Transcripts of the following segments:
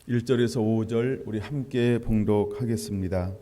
1절에서 5절 우리 함께 봉독하겠습니다.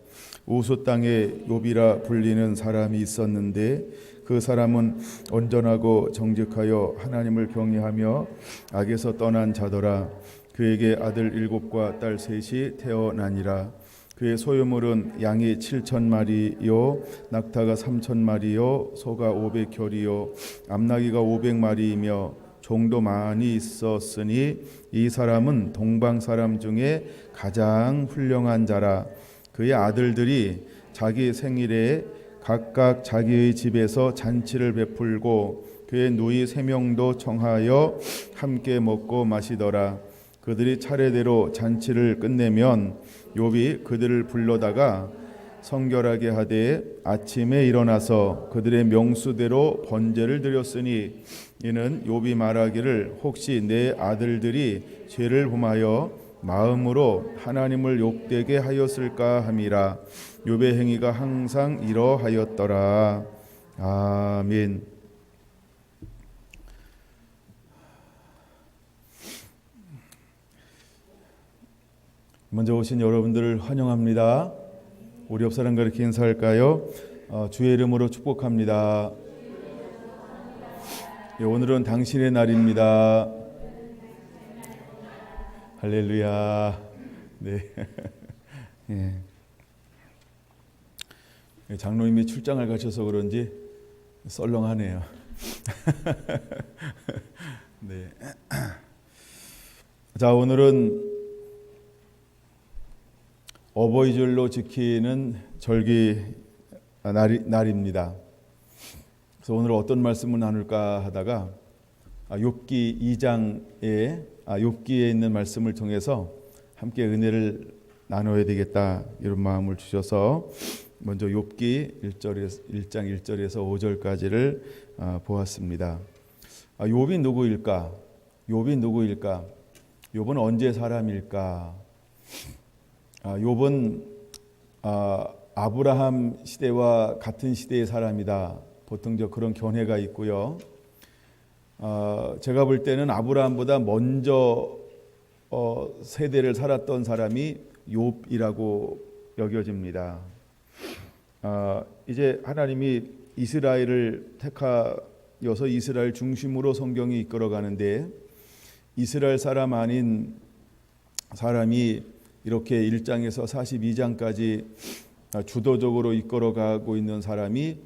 우수 땅에 욥이라 불리는 사람이 있었는데 그 사람은 온전하고 정직하여 하나님을 경외하며 악에서 떠난 자더라. 그에게 아들 7과 딸 3이 태어나니라. 그의 소유물은 양이 7,000마리요 낙타가 3,000마리요 소가 500켤이요 암나귀가 500마리이며 종도 많이 있었으니 이 사람은 동방 사람 중에 가장 훌륭한 자라. 그의 아들들이 자기 생일에 각각 자기의 집에서 잔치를 베풀고 그의 누이 3명도 청하여 함께 먹고 마시더라. 그들이 차례대로 잔치를 끝내면 욥이 그들을 불러다가 성결하게 하되 아침에 일어나서 그들의 명수대로 번제를 드렸으니 이는 욥이 말하기를 혹시 내 아들들이 죄를 범하여 마음으로 하나님을 욕되게 하였을까 함이라. 욥의 행위가 항상 이러하였더라. 아멘. 먼저 오신 여러분들을 환영합니다. 우리 옆 사람과 이렇게 인사할까요? 주의 이름으로 축복합니다. 오늘은 당신의 날입니다. 할렐루야. 네. 예. 장로님이 출장을 가셔서 그런지 썰렁하네요. 네. 자, 오늘은 어버이절로 지키는 절기 날입니다. 그래서 오늘 어떤 말씀을 나눌까 하다가 욥기 2장에 욥기에 있는 말씀을 통해서 함께 은혜를 나눠야 되겠다 이런 마음을 주셔서 먼저 욥기 1장 1절에서 5절까지를 보았습니다. 욥이 누구일까? 욥이 누구일까? 욥은 언제 사람일까? 욥은 아브라함 시대와 같은 시대의 사람이다. 보통 그런 견해가 있고요. 제가 볼 때는 아브라함보다 먼저 세대를 살았던 사람이 욥이라고 여겨집니다. 이제 하나님이 이스라엘을 택하여서 이스라엘 중심으로 성경이 이끌어가는데 이스라엘 사람 아닌 사람이 이렇게 1장에서 42장까지 주도적으로 이끌어가고 있는 사람이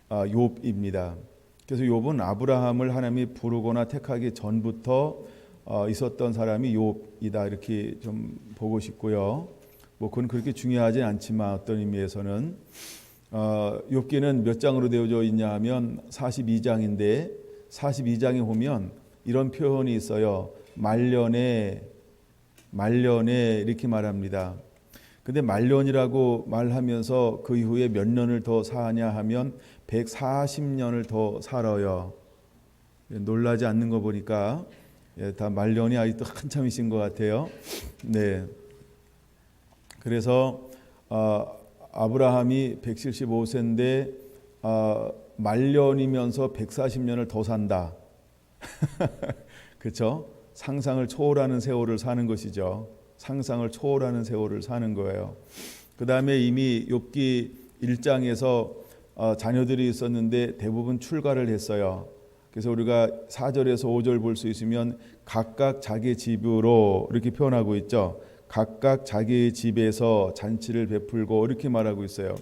욥입니다. 그래서 욥은 아브라함을 하나님이 부르거나 택하기 전부터 있었던 사람이 욥이다 이렇게 좀 보고 싶고요. 그건 그렇게 중요하진 않지만 어떤 의미에서는 욥기는 몇 장으로 되어져 있냐 하면 42장인데 42장에 보면 이런 표현이 있어요. 말년에 이렇게 말합니다. 근데 말년이라고 말하면서 그 이후에 몇 년을 더 사냐 하면 140년을 더 살아요. 놀라지 않는 거 보니까 다 말년이 아직도 한참이신 것 같아요. 네. 그래서 아브라함이 175세인데 말년이면서 140년을 더 산다. 그렇죠? 상상을 초월하는 세월을 사는 것이죠. 상상을 초월하는 세월을 사는 거예요. 그 다음에 이미 욥기 1장에서 자녀들이 있었는데 대부분 출가를 했어요. 그래서 우리가 4절에서 5절 볼 수 있으면 각각 자기 집으로 이렇게 표현하고 있죠. 각각 자기 집에서 잔치를 베풀고 이렇게 말하고 있어요.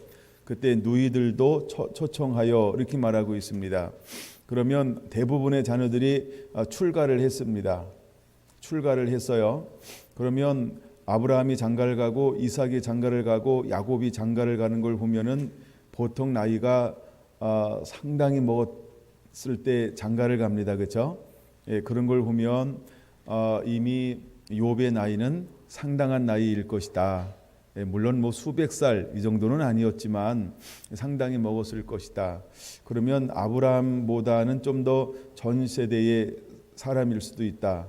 그때 누이들도 초청하여 이렇게 말하고 있습니다. 그러면 대부분의 자녀들이 출가를 했습니다. 출가를 했어요. 그러면 아브라함이 장가를 가고 이삭이 장가를 가고 야곱이 장가를 가는 걸 보면은 보통 나이가 상당히 먹었을 때 장가를 갑니다. 그렇죠? 예, 그런 걸 보면 이미 욥의 나이는 상당한 나이일 것이다. 예, 물론 수백 살 이 정도는 아니었지만 상당히 먹었을 것이다. 그러면 아브라함보다는 좀 더 전 세대의 사람일 수도 있다.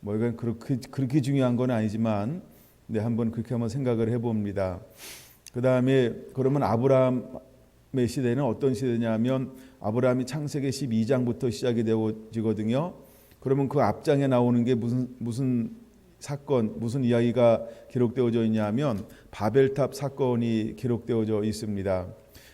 이건 그렇게 중요한 건 아니지만 한번 그렇게 한번 생각을 해봅니다. 그 다음에 그러면 아브라함의 시대는 어떤 시대냐면 아브라함이 창세기 12장부터 시작이 되어지거든요. 그러면 그 앞장에 나오는 게 무슨 사건, 무슨 이야기가 기록되어져 있냐면 바벨탑 사건이 기록되어져 있습니다.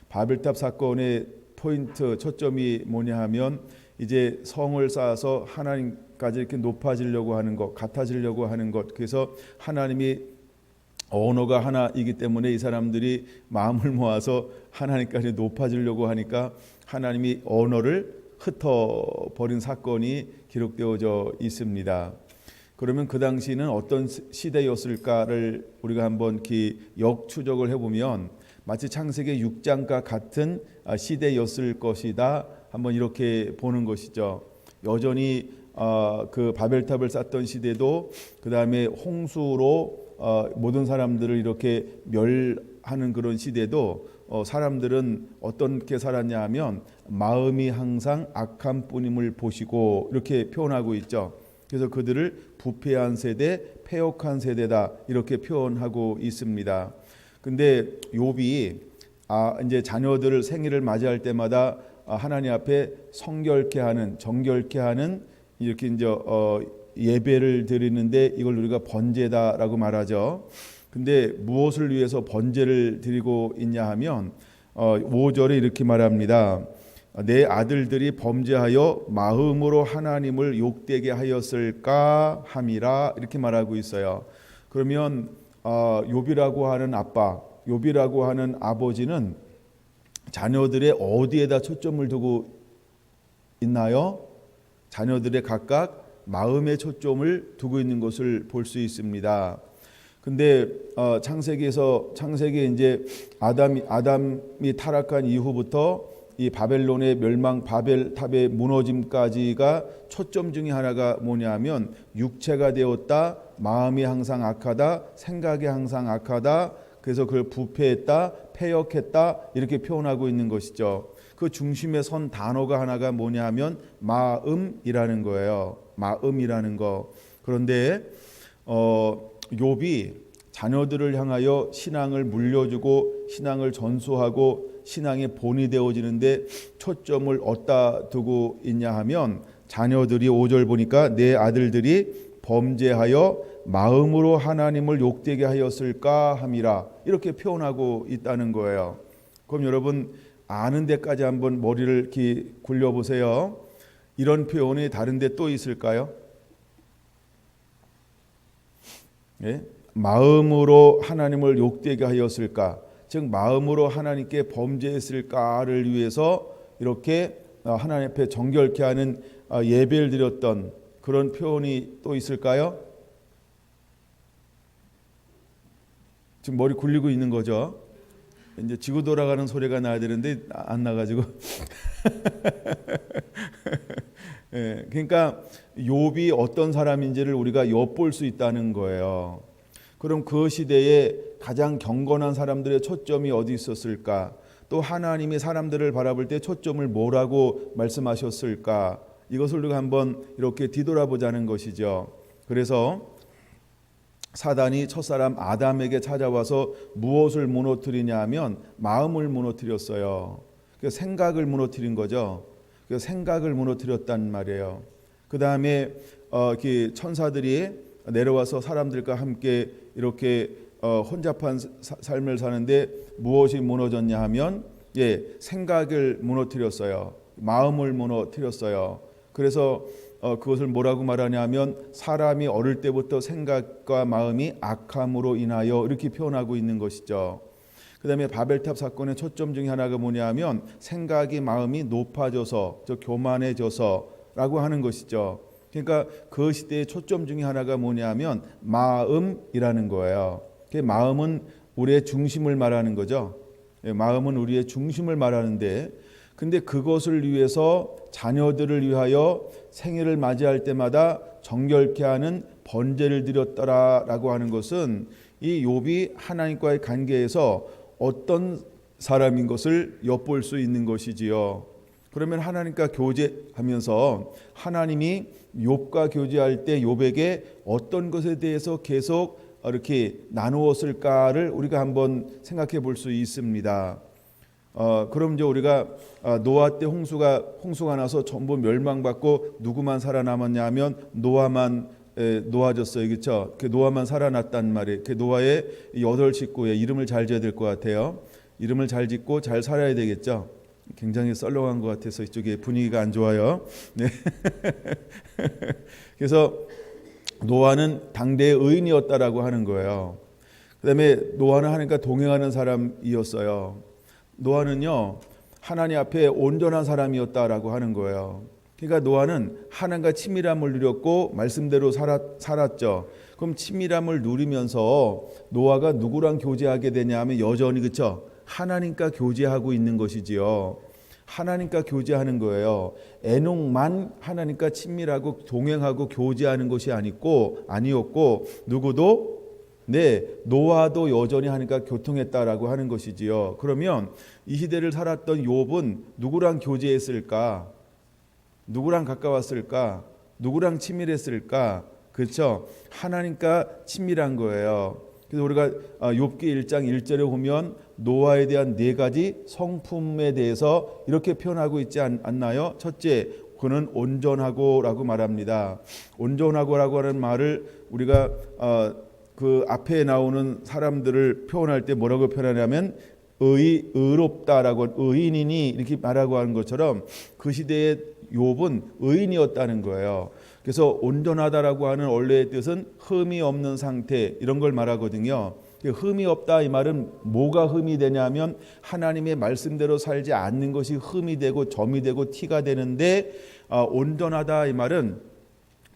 바벨탑 사건의 포인트, 초점이 뭐냐 하면 이제 성을 쌓아서 하나님까지 이렇게 높아지려고 하는 것, 같아지려고 하는 것. 그래서 하나님이 언어가 하나이기 때문에 이 사람들이 마음을 모아서 하나님까지 높아지려고 하니까 하나님이 언어를 흩어버린 사건이 기록되어져 있습니다. 그러면 그 당시는 어떤 시대였을까를 우리가 한번 역추적을 해보면 마치 창세기 6장과 같은 시대였을 것이다. 한번 이렇게 보는 것이죠. 여전히 그 바벨탑을 쌓던 시대도 그 다음에 홍수로 모든 사람들을 이렇게 멸하는 그런 시대도 사람들은 어떻게 살았냐 하면 마음이 항상 악한 뿐임을 보시고 이렇게 표현하고 있죠. 그래서 그들을 부패한 세대, 패역한 세대다 이렇게 표현하고 있습니다. 근데 욥이 이제 자녀들을 생일을 맞이할 때마다 하나님 앞에 성결케 하는, 정결케 하는 이렇게 이제 예배를 드리는데 이걸 우리가 번제다라고 말하죠. 근데 무엇을 위해서 번제를 드리고 있냐 하면 5절에 이렇게 말합니다. 내 아들들이 범죄하여 마음으로 하나님을 욕되게 하였을까 함이라 이렇게 말하고 있어요. 그러면 욥이라고 하는 아빠, 욥이라고 하는 아버지는 자녀들의 어디에다 초점을 두고 있나요? 자녀들의 각각 마음의 초점을 두고 있는 것을 볼 수 있습니다. 근데 창세기에 이제 아담이 타락한 이후부터 이 바벨론의 멸망, 바벨탑의 무너짐까지가 초점 중에 하나가 뭐냐면 육체가 되었다, 마음이 항상 악하다, 생각이 항상 악하다, 그래서 그걸 부패했다, 패역했다 이렇게 표현하고 있는 것이죠. 그 중심에 선 단어가 하나가 뭐냐면 마음이라는 거예요. 마음이라는 거. 그런데 욥이 자녀들을 향하여 신앙을 물려주고 신앙을 전수하고 신앙의 본이 되어지는데 초점을 어디다 두고 있냐 하면 자녀들이 5절 보니까 내 아들들이 범죄하여 마음으로 하나님을 욕되게 하였을까 함이라 이렇게 표현하고 있다는 거예요. 그럼 여러분 아는 데까지 한번 머리를 이렇게 굴려보세요. 이런 표현이 다른 데 또 있을까요? 예? 마음으로 하나님을 욕되게 하였을까? 즉 마음으로 하나님께 범죄했을까를 위해서 이렇게 하나님 앞에 정결케 하는 예배를 드렸던 그런 표현이 또 있을까요? 지금 머리 굴리고 있는 거죠. 이제 지구 돌아가는 소리가 나야 되는데 안 나가지고 예, 그러니까 욥이 어떤 사람인지를 우리가 엿볼 수 있다는 거예요. 그럼 그 시대에 가장 경건한 사람들의 초점이 어디 있었을까? 또 하나님이 사람들을 바라볼 때 초점을 뭐라고 말씀하셨을까? 이것을 우리가 한번 이렇게 뒤돌아보자는 것이죠. 그래서 사단이 첫사람 아담에게 찾아와서 무엇을 무너뜨리냐 하면 마음을 무너뜨렸어요. 그래서 생각을 무너뜨린 거죠. 그래서 생각을 무너뜨렸단 말이에요. 그 다음에 천사들이 내려와서 사람들과 함께 이렇게 혼잡한 삶을 사는데 무엇이 무너졌냐 하면 생각을 무너뜨렸어요. 마음을 무너뜨렸어요. 그래서 그것을 뭐라고 말하냐면 사람이 어릴 때부터 생각과 마음이 악함으로 인하여 이렇게 표현하고 있는 것이죠. 그 다음에 바벨탑 사건의 초점 중에 하나가 뭐냐면 생각이 마음이 높아져서 교만해져서라고 하는 것이죠. 그러니까 그 시대의 초점 중에 하나가 뭐냐면 마음이라는 거예요. 그 마음은 우리의 중심을 말하는 거죠. 마음은 우리의 중심을 말하는데 근데 그것을 위해서 자녀들을 위하여 생일을 맞이할 때마다 정결케 하는 번제를 드렸더라라고 하는 것은 이 욥이 하나님과의 관계에서 어떤 사람인 것을 엿볼 수 있는 것이지요. 그러면 하나님과 교제하면서 하나님이 욥과 교제할 때 욥에게 어떤 것에 대해서 계속 이렇게 나누었을까를 우리가 한번 생각해 볼 수 있습니다. 그럼 이제 우리가 노아 때 홍수가 나서 전부 멸망받고 누구만 살아남았냐 하면 노아만 노아졌어요. 그렇죠? 그 노아만 살아났단 말이에요. 그 노아의 8 식구의 이름을 잘 지어야 될 것 같아요. 이름을 잘 짓고 잘 살아야 되겠죠. 굉장히 썰렁한 것 같아서 이쪽에 분위기가 안 좋아요. 네. 그래서 노아는 당대의 의인이었다라고 하는 거예요. 그다음에 노아는 하나님과 동행하는 사람이었어요. 노아는요 하나님 앞에 온전한 사람이었다라고 하는 거예요. 그러니까 노아는 하나님과 친밀함을 누렸고 말씀대로 살았죠. 그럼 친밀함을 누리면서 노아가 누구랑 교제하게 되냐 하면 여전히 그렇죠. 하나님과 교제하고 있는 것이지요. 하나님과 교제하는 거예요. 에녹만 하나님과 친밀하고 동행하고 교제하는 것이 아니었고 누구도 노아도 여전히 하나님과 교통했다라고 하는 것이지요. 그러면 이 시대를 살았던 욥은 누구랑 교제했을까? 누구랑 가까웠을까? 누구랑 친밀했을까? 그렇죠? 하나님과 친밀한 거예요. 그래서 우리가 욥기 1장 1절에 보면 노아에 대한 4가지 성품에 대해서 이렇게 표현하고 있지 않나요? 첫째, 그는 온전하고라고 말합니다. 온전하고라고 하는 말을 우리가 그 앞에 나오는 사람들을 표현할 때 뭐라고 표현하냐면 의롭다라고 의인이니 이렇게 말하고 하는 것처럼 그 시대의 욥은 의인이었다는 거예요. 그래서 온전하다라고 하는 원래의 뜻은 흠이 없는 상태 이런 걸 말하거든요. 흠이 없다 이 말은 뭐가 흠이 되냐면 하나님의 말씀대로 살지 않는 것이 흠이 되고 점이 되고 티가 되는데 온전하다 이 말은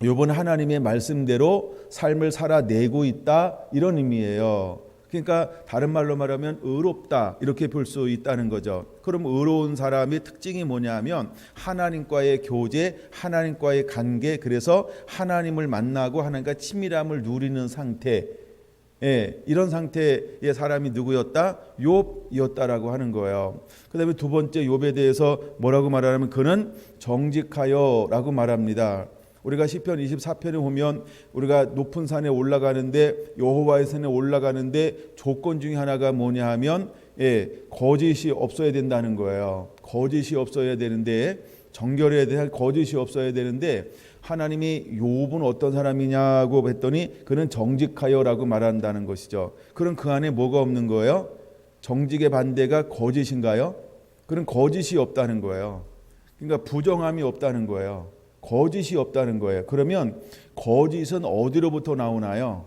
욥은 하나님의 말씀대로 삶을 살아내고 있다 이런 의미예요. 그러니까 다른 말로 말하면 의롭다 이렇게 볼 수 있다는 거죠. 그럼 의로운 사람의 특징이 뭐냐면 하나님과의 교제, 하나님과의 관계, 그래서 하나님을 만나고 하나님과 친밀함을 누리는 상태, 이런 상태의 사람이 누구였다? 욥이었다라고 하는 거예요. 그 다음에 두 번째 욥에 대해서 뭐라고 말하냐면 그는 정직하여라고 말합니다. 우리가 시편 24편에 보면 우리가 높은 산에 올라가는데 여호와의 산에 올라가는데 조건 중에 하나가 뭐냐 하면 거짓이 없어야 된다는 거예요. 거짓이 없어야 되는데 정결해야 될 거짓이 없어야 되는데 하나님이 욥은 어떤 사람이냐고 했더니 그는 정직하여라고 말한다는 것이죠. 그럼 그 안에 뭐가 없는 거예요? 정직의 반대가 거짓인가요? 그런 거짓이 없다는 거예요. 그러니까 부정함이 없다는 거예요. 거짓이 없다는 거예요. 그러면 거짓은 어디로부터 나오나요?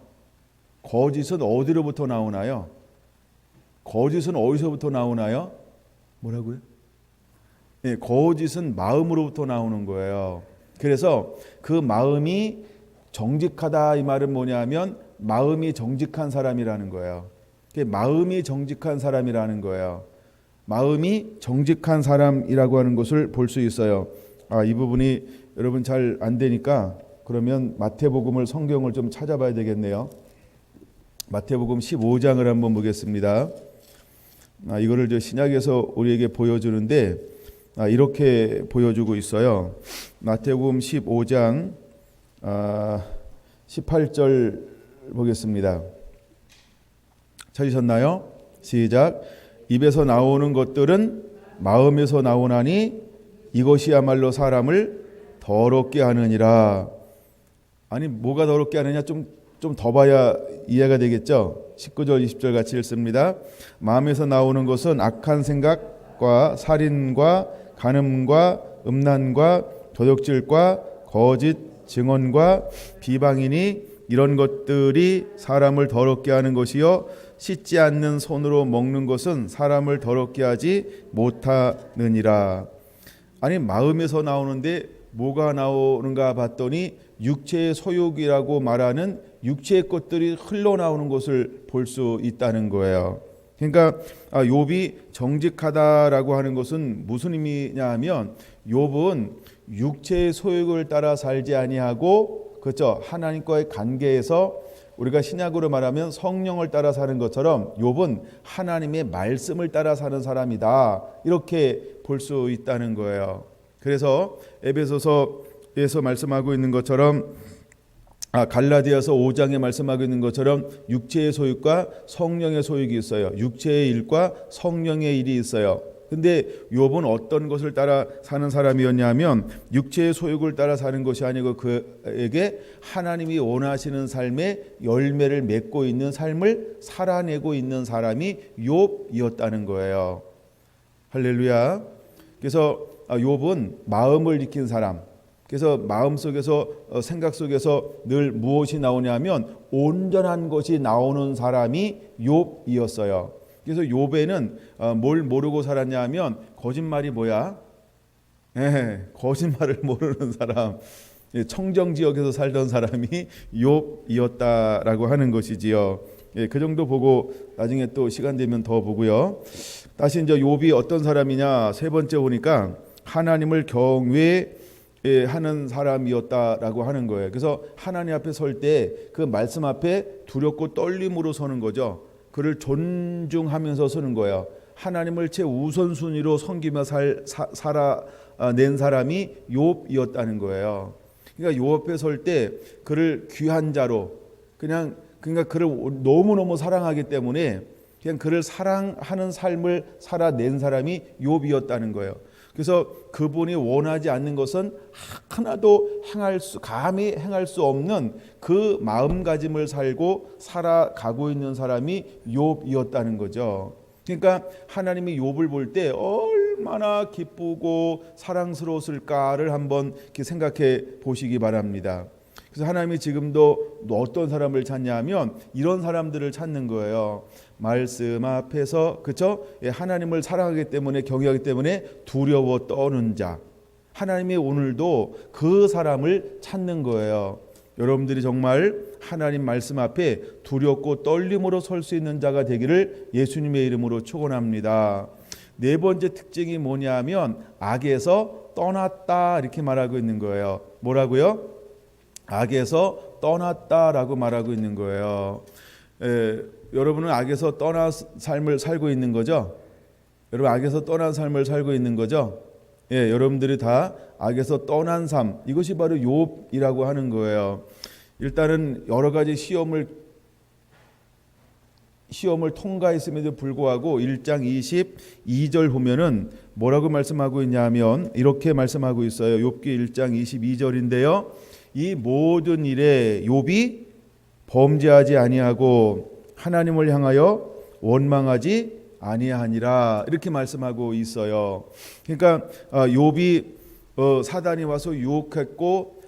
거짓은 어디로부터 나오나요? 거짓은 어디서부터 나오나요? 뭐라고요? 거짓은 마음으로부터 나오는 거예요. 그래서 그 마음이 정직하다 이 말은 뭐냐면 마음이 정직한 사람이라는 거예요. 마음이 정직한 사람이라는 거예요. 마음이 정직한 사람이라고 하는 것을 볼 수 있어요. 이 부분이 여러분 잘 안 되니까 그러면 마태복음을 성경을 좀 찾아봐야 되겠네요. 마태복음 15장을 한번 보겠습니다. 이거를 저 신약에서 우리에게 보여주는데 이렇게 보여주고 있어요. 마태복음 15장 18절 보겠습니다. 찾으셨나요? 시작. 입에서 나오는 것들은 마음에서 나오나니 이것이야말로 사람을 더럽게 하느니라. 아니 뭐가 더럽게 하느냐 좀 더 봐야 이해가 되겠죠. 19절 20절 같이 읽습니다. 마음에서 나오는 것은 악한 생각과 살인과 간음과 음란과 도둑질과 거짓 증언과 비방이니 이런 것들이 사람을 더럽게 하는 것이요 씻지 않는 손으로 먹는 것은 사람을 더럽게 하지 못하느니라. 아니 마음에서 나오는데 뭐가 나오는가 봤더니 육체의 소욕이라고 말하는 육체의 것들이 흘러나오는 것을 볼 수 있다는 거예요. 그러니까 욥이 정직하다라고 하는 것은 무슨 의미냐 하면 욥은 육체의 소욕을 따라 살지 아니하고 그렇죠. 하나님과의 관계에서 우리가 신약으로 말하면 성령을 따라 사는 것처럼 욥은 하나님의 말씀을 따라 사는 사람이다. 이렇게 볼 수 있다는 거예요. 그래서 에베소서에서 말씀하고 있는 것처럼 갈라디아서 5장에 말씀하고 있는 것처럼 육체의 소욕과 성령의 소욕이 있어요. 육체의 일과 성령의 일이 있어요. 근데 욥은 어떤 것을 따라 사는 사람이었냐면 육체의 소욕을 따라 사는 것이 아니고 그에게 하나님이 원하시는 삶의 열매를 맺고 있는 삶을 살아내고 있는 사람이 욥이었다는 거예요. 할렐루야. 그래서 욥은 마음을 익힌 사람. 그래서 마음속에서 생각 속에서 늘 무엇이 나오냐면 온전한 것이 나오는 사람이 욥이었어요. 그래서 욥에는 뭘 모르고 살았냐 하면 거짓말이 뭐야? 거짓말을 모르는 사람, 청정 지역에서 살던 사람이 욥이었다라고 하는 것이지요. 그 정도 보고 나중에 또 시간 되면 더 보고요. 다시 이제 욥이 어떤 사람이냐, 세 번째 보니까 하나님을 경외하는 사람이었다라고 하는 거예요. 그래서 하나님 앞에 설 때 그 말씀 앞에 두렵고 떨림으로 서는 거죠. 그를 존중하면서 서는 거예요. 하나님을 최우선순위로 섬기며 살아낸 사람이 욥이었다는 거예요. 그러니까 욥 앞에 설 때 그를 귀한 자로 그러니까 그를 너무너무 사랑하기 때문에 그냥 그를 사랑하는 삶을 살아낸 사람이 욥이었다는 거예요. 그래서 그분이 원하지 않는 것은 하나도 감히 행할 수 없는 그 마음가짐을 살고 살아가고 있는 사람이 욥이었다는 거죠. 그러니까 하나님이 욥을 볼 때 얼마나 기쁘고 사랑스러웠을까를 한번 이렇게 생각해 보시기 바랍니다. 그래서 하나님이 지금도 어떤 사람을 찾냐면 이런 사람들을 찾는 거예요. 말씀 앞에서, 그렇죠? 하나님을 사랑하기 때문에, 경외하기 때문에 두려워 떠는 자. 하나님이 오늘도 그 사람을 찾는 거예요. 여러분들이 정말 하나님 말씀 앞에 두렵고 떨림으로 설 수 있는 자가 되기를 예수님의 이름으로 축원합니다. 네 번째 특징이 뭐냐면 악에서 떠났다 이렇게 말하고 있는 거예요. 뭐라고요? 악에서 떠났다라고 말하고 있는 거예요. 여러분은 악에서 떠난 삶을 살고 있는 거죠? 여러분 악에서 떠난 삶을 살고 있는 거죠? 여러분들이 다 악에서 떠난 삶, 이것이 바로 욥이라고 하는 거예요. 일단은 여러 가지 시험을 통과했음에도 불구하고 1장 22절 보면은 뭐라고 말씀하고 있냐면 이렇게 말씀하고 있어요. 욥기 1장 22절인데요. 이 모든 일에 욥이 범죄하지 아니하고 하나님을 향하여 원망하지 아니하니라 이렇게 말씀하고 있어요. 그러니까 욥이 사단이 와서 유혹했고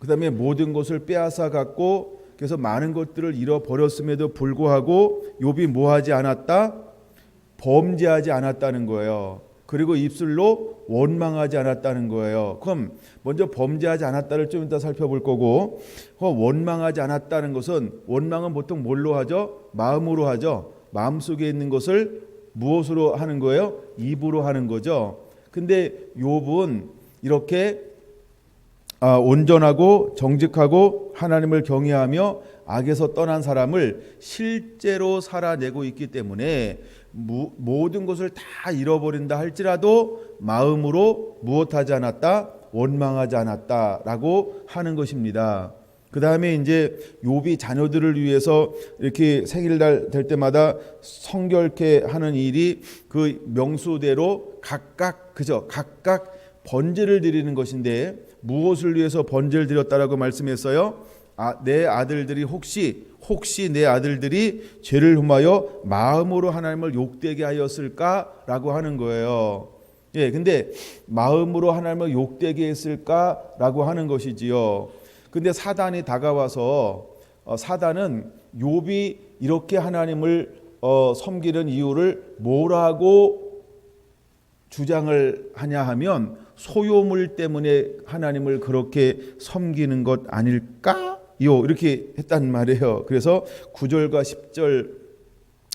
그다음에 모든 것을 빼앗아 갔고 그래서 많은 것들을 잃어버렸음에도 불구하고 욥이 뭐하지 않았다? 범죄하지 않았다는 거예요. 그리고 입술로 원망하지 않았다는 거예요. 그럼 먼저 범죄하지 않았다를 좀 이따 살펴볼 거고, 원망하지 않았다는 것은, 원망은 보통 뭘로 하죠? 마음으로 하죠. 마음속에 있는 것을 무엇으로 하는 거예요? 입으로 하는 거죠. 근데 욥은 이렇게 온전하고 정직하고 하나님을 경외하며 악에서 떠난 사람을 실제로 살아내고 있기 때문에 모든 것을 다 잃어버린다 할지라도 마음으로 무엇하지 않았다? 원망하지 않았다라고 하는 것입니다. 그 다음에 이제 욥이 자녀들을 위해서 이렇게 생일날 될 때마다 성결케 하는 일이 그 명수대로 각각 번제를 드리는 것인데 무엇을 위해서 번제를 드렸다라고 말씀했어요? 내 아들들이 혹시 내 아들들이 죄를 범하여 마음으로 하나님을 욕되게 하였을까라고 하는 거예요. 근데 마음으로 하나님을 욕되게 했을까라고 하는 것이지요. 근데 사단이 다가와서 사단은 욥이 이렇게 하나님을 섬기는 이유를 뭐라고 주장을 하냐 하면 소유물 때문에 하나님을 그렇게 섬기는 것 아닐까요? 이렇게 했단 말이에요. 그래서 9절과 10절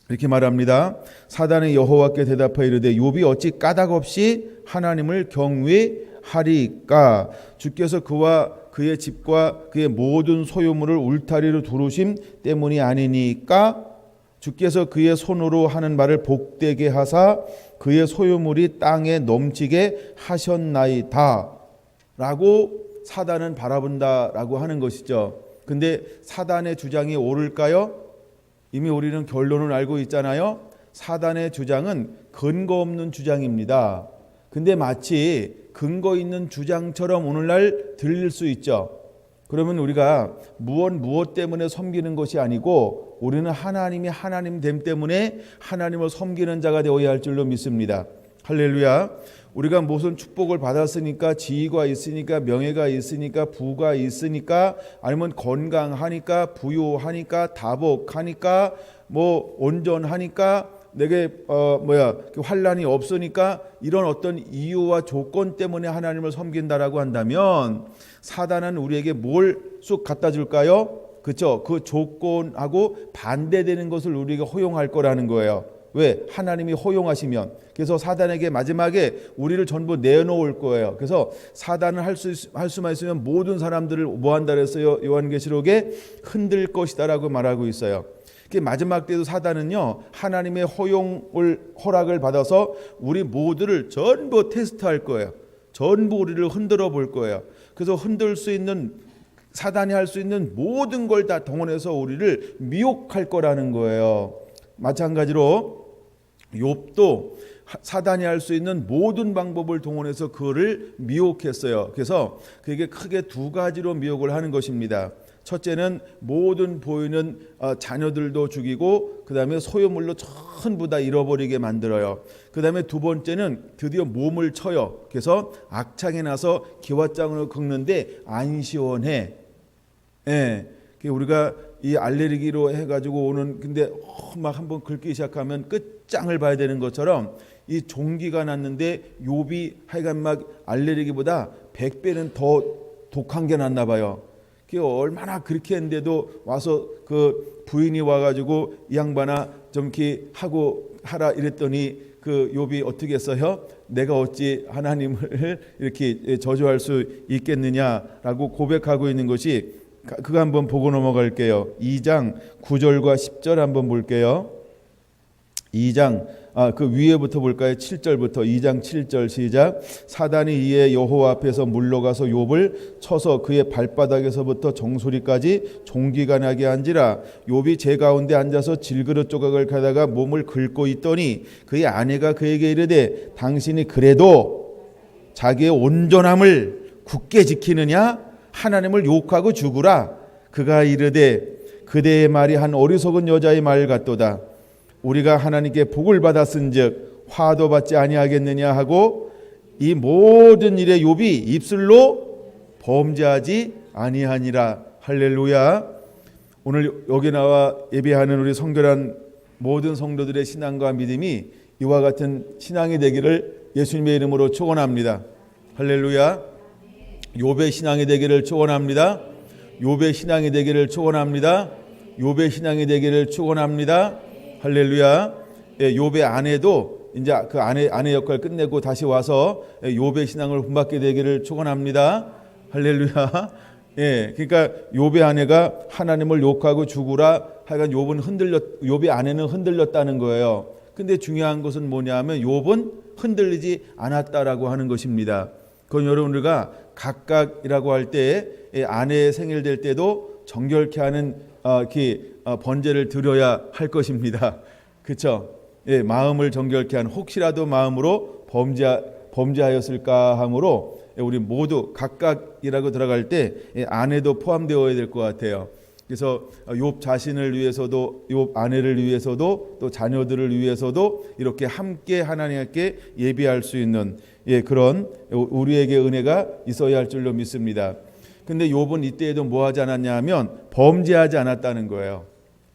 이렇게 말합니다. 사단이 여호와께 대답하여 이르되 욥이 어찌 까닭 없이 하나님을 경외하리까? 주께서 그와 그의 집과 그의 모든 소유물을 울타리로 두르심 때문이 아니니까? 주께서 그의 손으로 하는 말을 복되게 하사 그의 소유물이 땅에 넘치게 하셨나이다 라고 사단은 바라본다라고 하는 것이죠. 근데 사단의 주장이 옳을까요? 이미 우리는 결론을 알고 있잖아요. 사단의 주장은 근거 없는 주장입니다. 근데 마치 근거 있는 주장처럼 오늘날 들릴 수 있죠. 그러면 우리가 무엇 때문에 섬기는 것이 아니고 우리는 하나님이 하나님됨 때문에 하나님을 섬기는 자가 되어야 할 줄로 믿습니다. 할렐루야. 우리가 무슨 축복을 받았으니까, 지위가 있으니까, 명예가 있으니까, 부가 있으니까, 아니면 건강하니까, 부유하니까, 다복하니까, 뭐 온전하니까, 내게 환난이 없으니까, 이런 어떤 이유와 조건 때문에 하나님을 섬긴다라고 한다면 사단은 우리에게 뭘 쑥 갖다 줄까요? 그렇죠? 그 조건하고 반대되는 것을 우리가 허용할 거라는 거예요. 왜? 하나님이 허용하시면. 그래서 사단에게 마지막에 우리를 전부 내놓을 거예요. 그래서 사단은 할 수만 있으면 모든 사람들을 뭐 한다 그랬어요? 요한계시록에 흔들 것이다라고 말하고 있어요. 마지막 때도 사단은요, 하나님의 허락을 받아서 우리 모두를 전부 테스트할 거예요. 전부 우리를 흔들어 볼 거예요. 그래서 흔들 수 있는, 사단이 할 수 있는 모든 걸 다 동원해서 우리를 미혹할 거라는 거예요. 마찬가지로 욥도 사단이 할 수 있는 모든 방법을 동원해서 그를 미혹했어요. 그래서 그게 크게 두 가지로 미혹을 하는 것입니다. 첫째는 모든 보이는 자녀들도 죽이고, 그 다음에 소유물로 전부 다 잃어버리게 만들어요. 그 다음에 두 번째는 드디어 몸을 쳐요. 그래서 악창에 나서 기왓장으로 긁는데 안 시원해. 예. 우리가 이 알레르기로 해가지고 오는, 근데 막 한번 긁기 시작하면 끝장을 봐야 되는 것처럼 이 종기가 났는데 욥이 하여간 막 알레르기보다 100배는 더 독한 게 났나 봐요. 그게 얼마나 그렇게 했는데도 와서 그 부인이 와가지고 이 양반아 좀 이렇게 하고 하라 이랬더니 그 욥이 어떻게 했어요? 내가 어찌 하나님을 이렇게 저주할 수 있겠느냐라고 고백하고 있는 것이, 그거 한번 보고 넘어갈게요. 2장 9절과 10절 한번 볼게요. 2장 그 위에부터 볼까요? 7절부터. 2장 7절 시작. 사단이 이에 여호와 앞에서 물러가서 욥을 쳐서 그의 발바닥에서부터 정수리까지 종기가 나게 한지라. 욥이 제 가운데 앉아서 질그릇 조각을 가다가 몸을 긁고 있더니 그의 아내가 그에게 이르되 당신이 그래도 자기의 온전함을 굳게 지키느냐? 하나님을 욕하고 죽으라. 그가 이르되 그대의 말이 한 어리석은 여자의 말 같도다. 우리가 하나님께 복을 받았은즉 화도 받지 아니하겠느냐 하고 이 모든 일에 욥이 입술로 범죄하지 아니하니라. 할렐루야. 오늘 여기 나와 예배하는 우리 성결한 모든 성도들의 신앙과 믿음이 이와 같은 신앙이 되기를 예수님의 이름으로 축원합니다. 할렐루야. 욥의 신앙이 되기를 축원합니다. 욥의 신앙이 되기를 축원합니다. 욥의 신앙이 되기를 축원합니다. 할렐루야. 욥의 아내도 이제 그 아내 역할 끝내고 다시 와서 욥의 신앙을 본받게 되기를 축원합니다. 할렐루야. 예, 그러니까 욥의 아내가 하나님을 욕하고 죽으라. 하여간 욥의 아내는 흔들렸다는 거예요. 근데 중요한 것은 뭐냐면 욥은 흔들리지 않았다라고 하는 것입니다. 그건 여러분 우리가 각각이라고 할 때 아내의 생일 될 때도 정결케 하는 번제를 드려야 할 것입니다. 그렇죠? 예, 마음을 정결케 한, 혹시라도 마음으로 범죄하였을까 함으로 우리 모두 각각이라고 들어갈 때 아내도 포함되어야 될 것 같아요. 그래서 욥 자신을 위해서도, 욥 아내를 위해서도, 또 자녀들을 위해서도 이렇게 함께 하나님께 예배할 수 있는 그런 우리에게 은혜가 있어야 할 줄로 믿습니다. 근데 욥은 이때에도 뭐 하지 않았냐 하면 범죄하지 않았다는 거예요.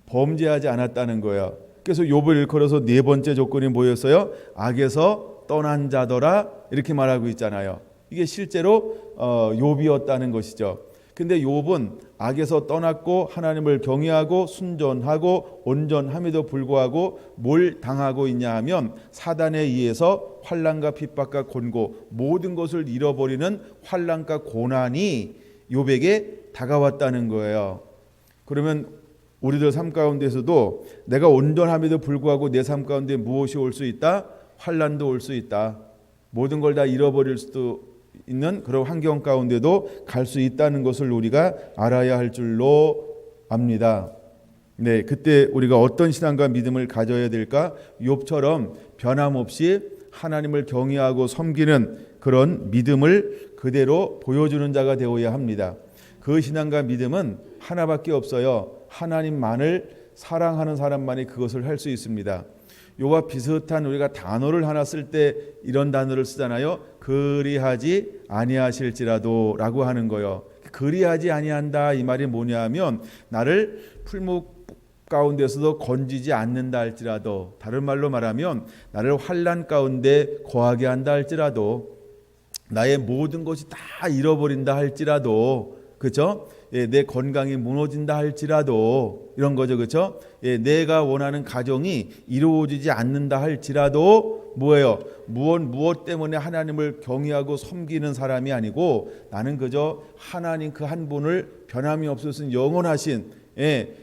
범죄하지 않았다는 거예요. 그래서 욥을 일컬어서 네 번째 조건이 뭐였어요? 악에서 떠난 자더라 이렇게 말하고 있잖아요. 이게 실제로 욥이었다는 것이죠. 근데 욥은 악에서 떠났고 하나님을 경외하고 순전하고 온전함에도 불구하고 뭘 당하고 있냐 하면 사단에 의해서 환난과 핍박과 곤고 모든 것을 잃어버리는 환난과 고난이 욥에게 다가왔다는 거예요. 그러면 우리들 삶 가운데서도 내가 온전함에도 불구하고 내 삶 가운데 무엇이 올 수 있다? 환난도 올 수 있다. 모든 걸 다 잃어버릴 수도 있는 그런 환경 가운데도 갈 수 있다는 것을 우리가 알아야 할 줄로 압니다. 네, 그때 우리가 어떤 신앙과 믿음을 가져야 될까? 욥처럼 변함없이 하나님을 경외하고 섬기는 그런 믿음을 그대로 보여주는 자가 되어야 합니다. 그 신앙과 믿음은 하나밖에 없어요. 하나님만을 사랑하는 사람만이 그것을 할 수 있습니다. 요와 비슷한 우리가 단어를 하나 쓸 때 이런 단어를 쓰잖아요. 그리하지 아니하실지라도 라고 하는 거예요. 그리하지 아니한다 이 말이 뭐냐 하면 나를 풀무 가운데서도 건지지 않는다 할지라도, 다른 말로 말하면 나를 환난 가운데 거하게 한다 할지라도, 나의 모든 것이 다 잃어버린다 할지라도, 그렇죠? 예, 내 건강이 무너진다 할지라도 이런 거죠, 그렇죠? 예, 내가 원하는 가정이 이루어지지 않는다 할지라도 뭐예요? 무엇 때문에 하나님을 경외하고 섬기는 사람이 아니고 나는 그저 하나님 그 한 분을 변함이 없으신 영원하신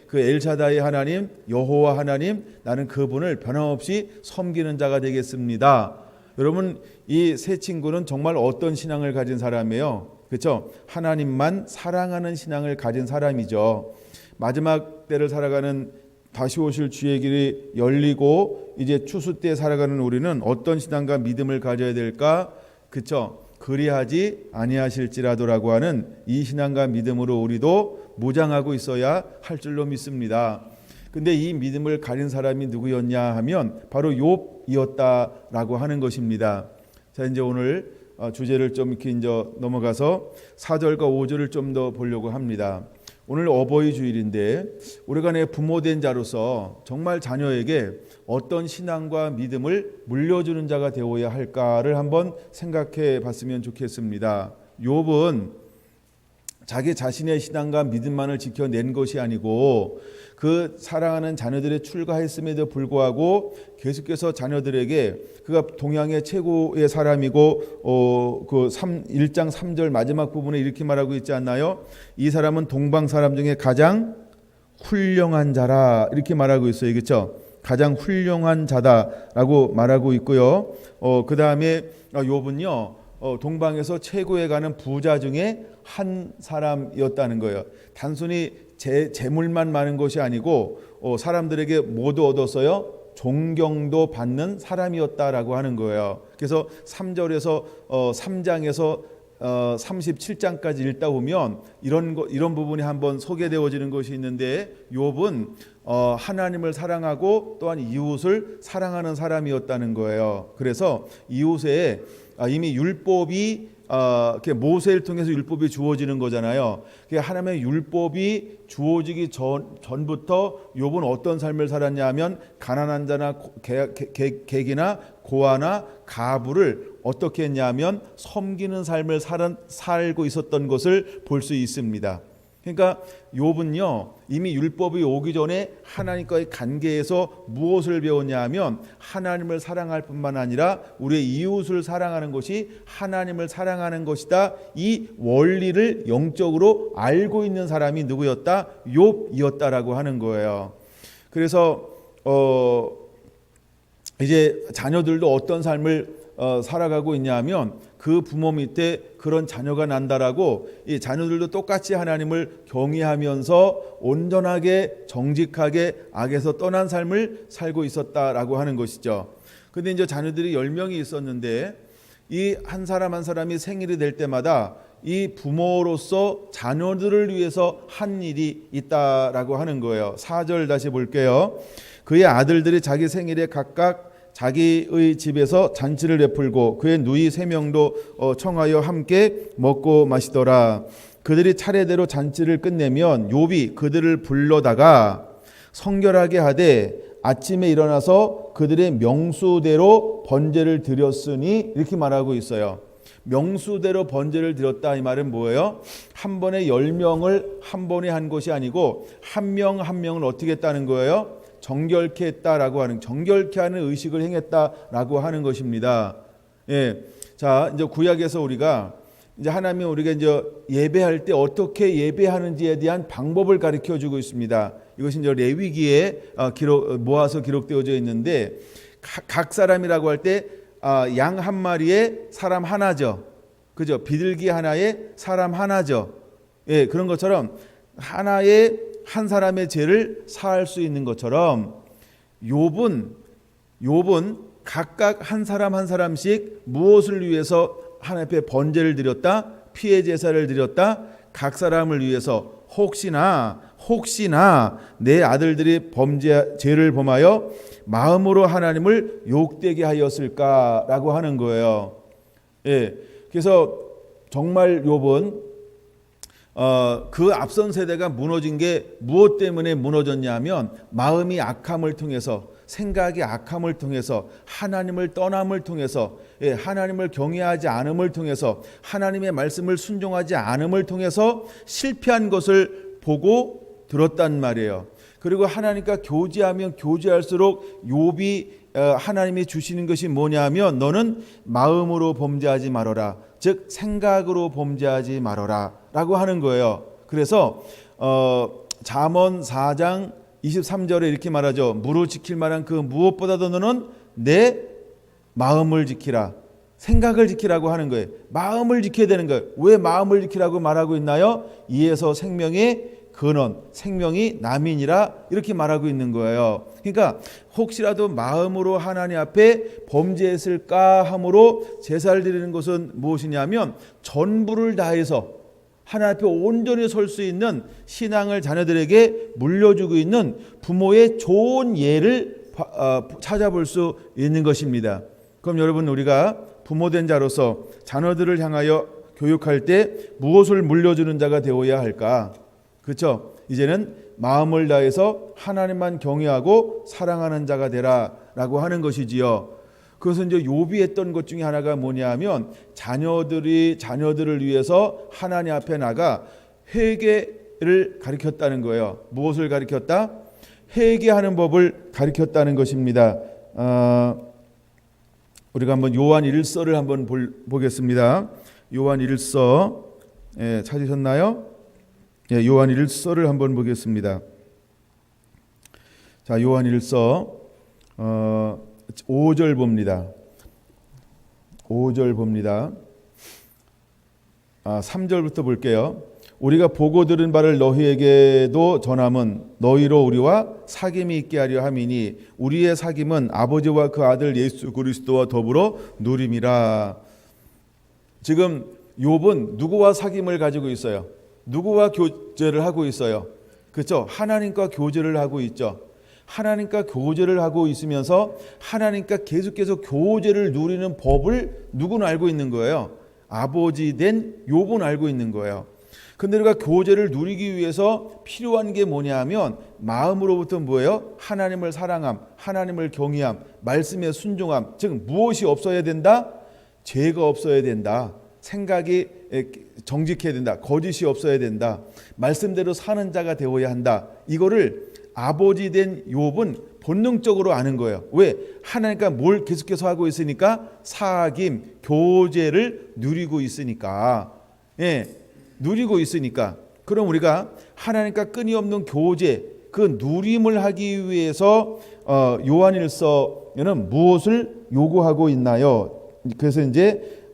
그 엘샤다이 하나님, 여호와 하나님, 나는 그분을 변함없이 섬기는 자가 되겠습니다. 여러분, 이 세 친구는 정말 어떤 신앙을 가진 사람이에요? 그렇죠? 하나님만 사랑하는 신앙을 가진 사람이죠. 마지막 때를 살아가는 다시 오실 주의 길이 열리고 이제 추수 때 살아가는 우리는 어떤 신앙과 믿음을 가져야 될까? 그렇죠? 그리하지 아니하실지라도라고 하는 이 신앙과 믿음으로 우리도 무장하고 있어야 할 줄로 믿습니다. 근데 이 믿음을 가진 사람이 누구였냐 하면 바로 욥이었다라고 하는 것입니다. 자, 이제 오늘 주제를 좀 이렇게 이제 넘어가서 4절과 5절을 좀 더 보려고 합니다. 오늘 어버이 주일인데 우리가 내 부모된 자로서 정말 자녀에게 어떤 신앙과 믿음을 물려주는 자가 되어야 할까를 한번 생각해 봤으면 좋겠습니다. 욥은 자기 자신의 신앙과 믿음만을 지켜낸 것이 아니고 그 사랑하는 자녀들의 출가했음에도 불구하고 계속해서 자녀들에게 그가 동양의 최고의 사람이고 그 1장 3절 마지막 부분에 이렇게 말하고 있지 않나요? 이 사람은 동방 사람 중에 가장 훌륭한 자라 이렇게 말하고 있어요. 그렇죠? 가장 훌륭한 자다라고 말하고 있고요. 그 다음에 욥은요 동방에서 최고에 가는 부자 중에 한 사람이었다는 거예요. 단순히 재물만 많은 것이 아니고 사람들에게 모두 얻었어요. 존경도 받는 사람이었다라고 하는 거예요. 그래서 3절에서 3장에서 37장까지 읽다 보면 이런 부분이 한번 소개되어지는 것이 있는데 욥은 하나님을 사랑하고 또한 이웃을 사랑하는 사람이었다는 거예요. 그래서 이웃에 이미 율법이 모세를 통해서 율법이 주어지는 거잖아요. 하나님의 율법이 주어지기 전부터 욥은 어떤 삶을 살았냐 하면 가난한 자나 객이나 고아나 가부를 어떻게 했냐면 섬기는 삶을 살고 있었던 것을 볼 수 있습니다. 그러니까 욥은요 이미 율법이 오기 전에 하나님과의 관계에서 무엇을 배웠냐 하면 하나님을 사랑할 뿐만 아니라 우리의 이웃을 사랑하는 것이 하나님을 사랑하는 것이다. 이 원리를 영적으로 알고 있는 사람이 누구였다? 욥이었다라고 하는 거예요. 그래서 이제 자녀들도 어떤 삶을 살아가고 있냐 하면 그 부모 밑에 그런 자녀가 난다라고 이 자녀들도 똑같이 하나님을 경외하면서 온전하게 정직하게 악에서 떠난 삶을 살고 있었다라고 하는 것이죠. 근데 이제 자녀들이 10명이 있었는데 이 한 사람 한 사람이 생일이 될 때마다 이 부모로서 자녀들을 위해서 한 일이 있다라고 하는 거예요. 4절 다시 볼게요. 그의 아들들이 자기 생일에 각각 자기의 집에서 잔치를 베풀고 그의 누이 3명도 청하여 함께 먹고 마시더라. 그들이 차례대로 잔치를 끝내면 욥이 그들을 불러다가 성결하게 하되 아침에 일어나서 그들의 명수대로 번제를 드렸으니 이렇게 말하고 있어요. 명수대로 번제를 드렸다 이 말은 뭐예요? 한 번에 10명을 한 번에 한 것이 아니고 한 명 한 명을 어떻게 했다는 거예요? 정결케 했다라고 하는, 정결케 하는 의식을 행했다라고 하는 것입니다. 예. 자, 이제 구약에서 우리가 이제 하나님이 우리가 이제 예배할 때 어떻게 예배하는지에 대한 방법을 가르쳐 주고 있습니다. 이것이 이제 레위기에 모아서 기록되어져 있는데 각 사람이라고 할 때 양 한 마리에 사람 하나죠. 그죠? 비둘기 하나에 사람 하나죠. 예, 그런 것처럼 하나의 한 사람의 죄를 사할 수 있는 것처럼 욥은 각각 한 사람 한 사람씩 무엇을 위해서 하나님 앞에 번제를 드렸다, 피해 제사를 드렸다, 각 사람을 위해서 혹시나 내 아들들이 죄를 범하여 마음으로 하나님을 욕되게 하였을까라고 하는 거예요. 예, 그래서 정말 욥은 그 앞선 세대가 무너진 게 무엇 때문에 무너졌냐면 마음이 악함을 통해서, 생각이 악함을 통해서, 하나님을 떠남을 통해서, 하나님을 경외하지 않음을 통해서, 하나님의 말씀을 순종하지 않음을 통해서 실패한 것을 보고 들었단 말이에요. 그리고 하나님과 교제하면 교제할수록 욥이 하나님이 주시는 것이 뭐냐면 너는 마음으로 범죄하지 말아라, 즉 생각으로 범죄하지 말아라 라고 하는 거예요. 그래서 잠언 4장 23절에 이렇게 말하죠. 무릇 지킬 만한 그 무엇보다도 너는 내 마음을 지키라, 생각을 지키라고 하는 거예요. 마음을 지켜야 되는 거예요. 왜 마음을 지키라고 말하고 있나요? 이에서 생명의 근원, 생명이 남이니라 이렇게 말하고 있는 거예요. 그러니까 혹시라도 마음으로 하나님 앞에 범죄했을까 함으로 제사를 드리는 것은 무엇이냐면 전부를 다해서 하나님 앞에 온전히 설 수 있는 신앙을 자녀들에게 물려주고 있는 부모의 좋은 예를 찾아볼 수 있는 것입니다. 그럼 여러분, 우리가 부모된 자로서 자녀들을 향하여 교육할 때 무엇을 물려주는 자가 되어야 할까? 그렇죠? 이제는 마음을 다해서 하나님만 경외하고 사랑하는 자가 되라라고 하는 것이지요. 그것은 이제 욥이 했던 것 중에 하나가 뭐냐면 자녀들을 위해서 하나님 앞에 나가 회개를 가르쳤다는 거예요. 무엇을 가르쳤다? 회개하는 법을 가르쳤다는 것입니다. 우리가 한번 요한 1서를 한번 보겠습니다. 요한 1서 찾으셨나요? 요한 1서를 한번 보겠습니다. 자, 요한 1서 5절 봅니다. 5절 봅니다. 3절부터 볼게요. 우리가 보고 들은 바를 너희에게도 전함은 너희로 우리와 사귐이 있게 하려 함이니 우리의 사귐은 아버지와 그 아들 예수 그리스도와 더불어 누림이라. 지금 욥은 누구와 사귐을 가지고 있어요? 누구와 교제를 하고 있어요? 그렇죠? 하나님과 교제를 하고 있죠. 하나님과 교제를 하고 있으면서 하나님과 계속해서 교제를 누리는 법을 누구는 알고 있는 거예요? 아버지 된 욥은 알고 있는 거예요. 근데 우리가 교제를 누리기 위해서 필요한 게 뭐냐면 마음으로부터 뭐예요? 하나님을 사랑함, 하나님을 경외함, 말씀에 순종함. 즉 무엇이 없어야 된다? 죄가 없어야 된다. 생각이 정직해야 된다. 거짓이 없어야 된다. 말씀대로 사는 자가 되어야 한다. 이거를 아버지 된 욥은 본능적으로 아는 거예요. 왜? 하나님과 뭘 계속해서 하고 있으니까 사귐, 교제를 누리고 있으니까. 누리고 있으니까. 그럼 우리가 하나님과 끊임없는 교제, 그 누림을 하기 위해서 요한일서에는 무엇을 요구하고 있나요? 그래서 이제